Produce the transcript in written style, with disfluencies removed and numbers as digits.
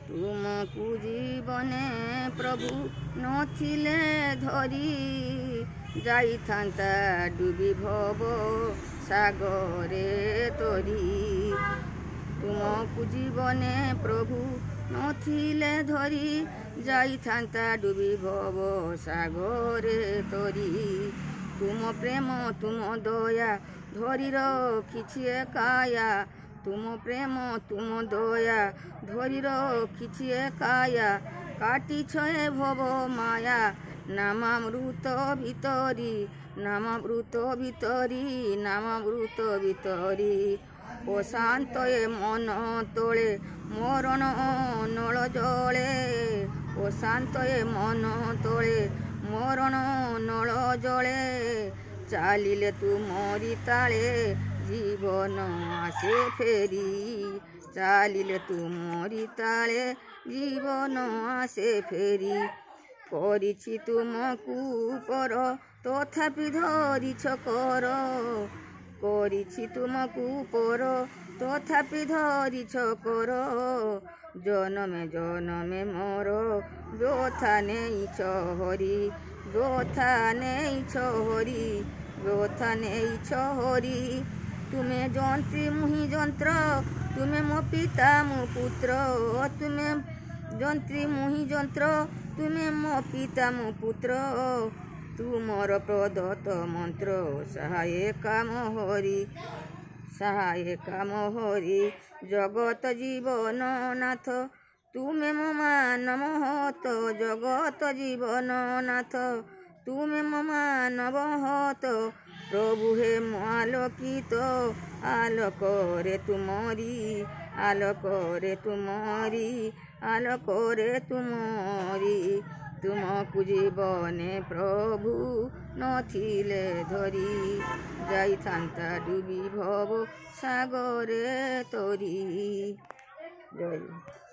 तुमको जीवने प्रभु नथिले धरी जाइथांता डुबी भव सागरे तरी। तुमको जीवने प्रभु नथिले धरी जाइथांता डुबी भव सागरे तरी। तुम प्रेम तुम दया धरी रखिछि काया। तुम प्रेम तुम दया धरी रखिछि काया। काटिछ ए भव माया नामामृत भितरी। नामामृत भितरी नामामृत भितरी। ओ शांत ए मन तोळे मरण नळ जळे। ओ शांत ए मन तोळे मरण नळ जळे। चालिले तू मोरी ताळे जीवन आसे फेरी। चालिले तू मोरी ताळे जीवन आसे फेरी। करिछि तुमको पर तथापि धरिछ कर। करिछि तुमको पर तथापि धरिछ कर। जनमे जनमे मोर व्यथा नेइछ हरि। व्यथा नेइछ हरि। व्यथा नेइछ हरि। तुमे जंत्री मुहि जंत्र तुमे मो पिता मो पुत्र। तुमे जंत्री मुहि जंत्र तुमे मो पिता मो पुत्र। तुमर प्रदत्त मंत्र सहायका मोहरी। सहायका मोहरी जगत जीवन नाथ। तुमे मो मानव हत जगत जीवन नाथ। तुमे मो मानव हत प्रभु हे मो आलोकित। आलोक रे तुमरी आलोक रे तुमरी आलोक रे तुमरी। तुमको जीवने प्रभु नथिले धरी जाइथांता डुबी भव सागरे तरी। जय।